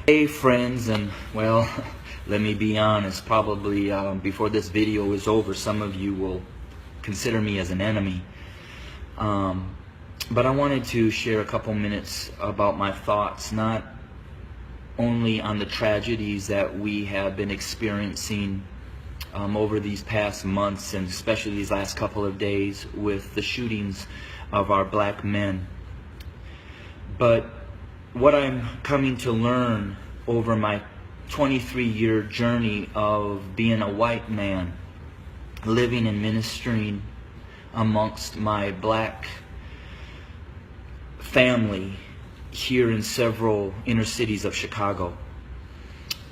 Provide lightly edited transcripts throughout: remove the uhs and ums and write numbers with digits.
Hey friends, and well, let me be honest, probably before this video is over, some of you will consider me as an enemy. But I wanted to share a couple minutes about my thoughts, not only on the tragedies that we have been experiencing over these past months, and especially these last couple of days with the shootings of our black men, but what I'm coming to learn over my 23-year journey of being a white man, living and ministering amongst my black family here in several inner cities of Chicago.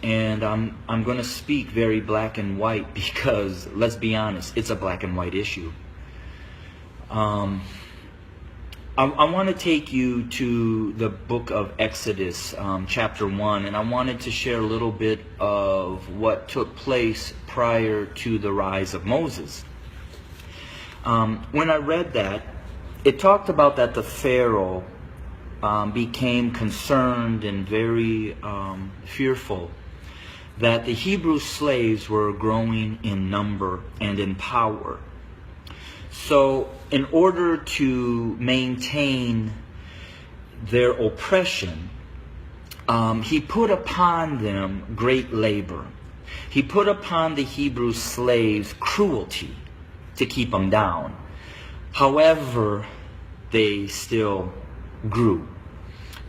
And I'm going to speak very black and white because, let's be honest, it's a black and white issue. I want to take you to the book of Exodus, chapter 1, and I wanted to share a little bit of what took place prior to the rise of Moses. When I read that, it talked about that the Pharaoh became concerned and very fearful that the Hebrew slaves were growing in number and in power. So in order to maintain their oppression, he put upon them great labor. He put upon the Hebrew slaves cruelty to keep them down. However, they still grew.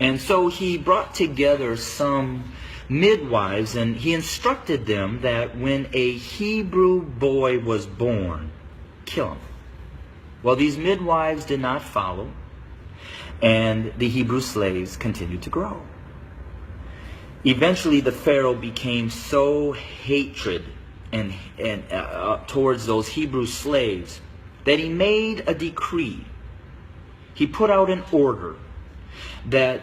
And so he brought together some midwives, and he instructed them that when a Hebrew boy was born, kill him. Well, these midwives did not follow, and the Hebrew slaves continued to grow. Eventually, the Pharaoh became so hatred and towards those Hebrew slaves that he made a decree. He put out an order that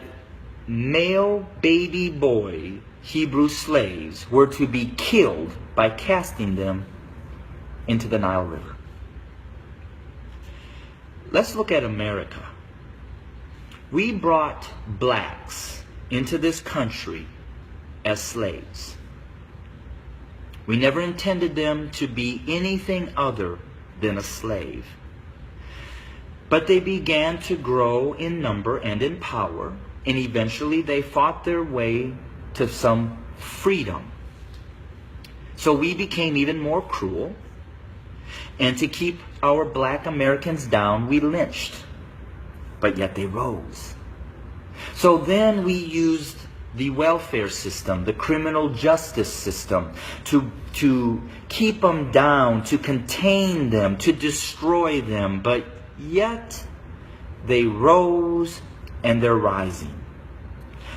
male baby boy Hebrew slaves were to be killed by casting them into the Nile River. Let's look at America. We brought blacks into this country as slaves. We never intended them to be anything other than a slave. But they began to grow in number and in power, and eventually they fought their way to some freedom. So we became even more cruel. And to keep our black Americans down, we lynched. But yet they rose. So then we used the welfare system, the criminal justice system, to keep them down, to contain them, to destroy them. But yet they rose, and they're rising.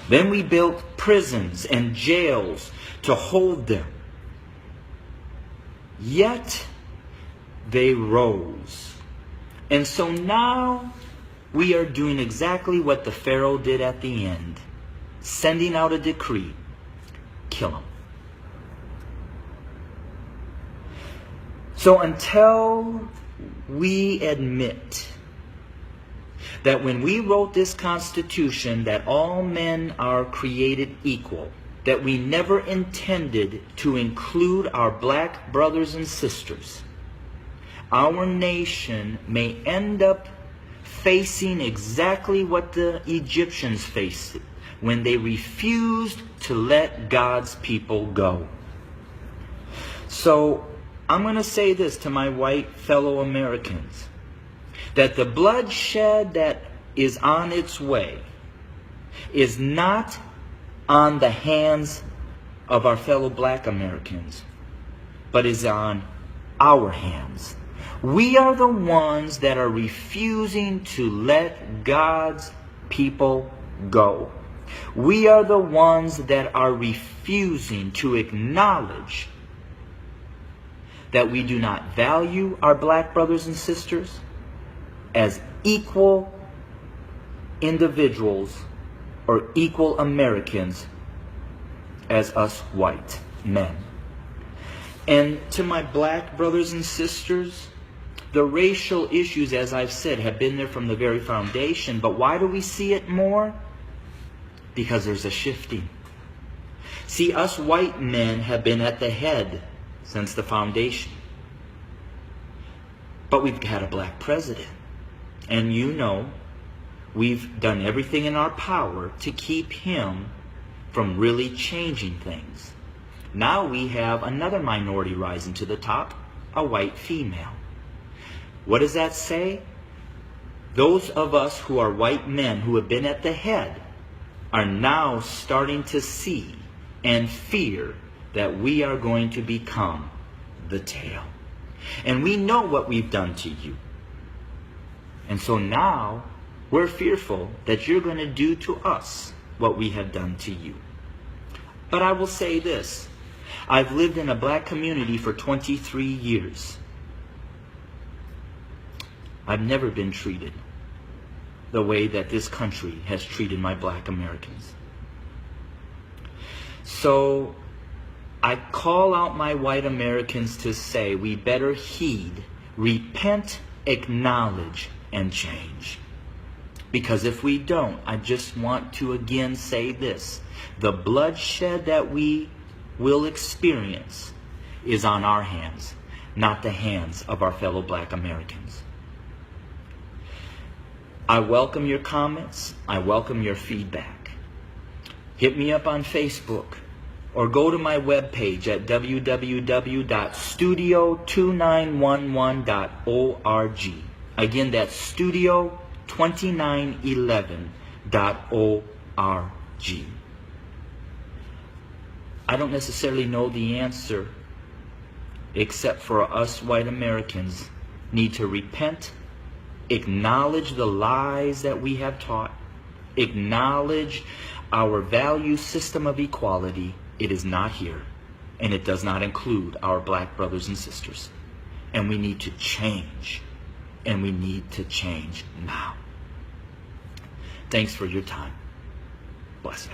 Then we built prisons and jails to hold them. Yet they rose. And so now we are doing exactly what the Pharaoh did at the end, sending out a decree: kill them. So until we admit that when we wrote this Constitution that all men are created equal, that we never intended to include our black brothers and sisters, our nation may end up facing exactly what the Egyptians faced when they refused to let God's people go. So I'm going to say this to my white fellow Americans, that the bloodshed that is on its way is not on the hands of our fellow black Americans, but is on our hands. We are the ones that are refusing to let God's people go. We are the ones that are refusing to acknowledge that we do not value our black brothers and sisters as equal individuals or equal Americans as us white men. And to my black brothers and sisters, the racial issues, as I've said, have been there from the very foundation. But why do we see it more? Because there's a shifting. See, us white men have been at the head since the foundation. But we've had a black president. And you know, we've done everything in our power to keep him from really changing things. Now we have another minority rising to the top, a white female. What does that say? Those of us who are white men who have been at the head are now starting to see and fear that we are going to become the tail. And we know what we've done to you. And so now we're fearful that you're going to do to us what we have done to you. But I will say this. I've lived in a black community for 23 years. I've never been treated the way that this country has treated my black Americans. So I call out my white Americans to say we better heed, repent, acknowledge, and change. Because if we don't, I just want to again say this. The bloodshed that we will experience is on our hands, not the hands of our fellow black Americans. I welcome your comments. I welcome your feedback. Hit me up on Facebook or go to my webpage at www.studio2911.org. Again, that's studio2911.org. I don't necessarily know the answer, except for us white Americans need to repent, acknowledge the lies that we have taught, acknowledge our value system of equality. It is not here, and it does not include our black brothers and sisters. And we need to change, and we need to change now. Thanks for your time. Bless you.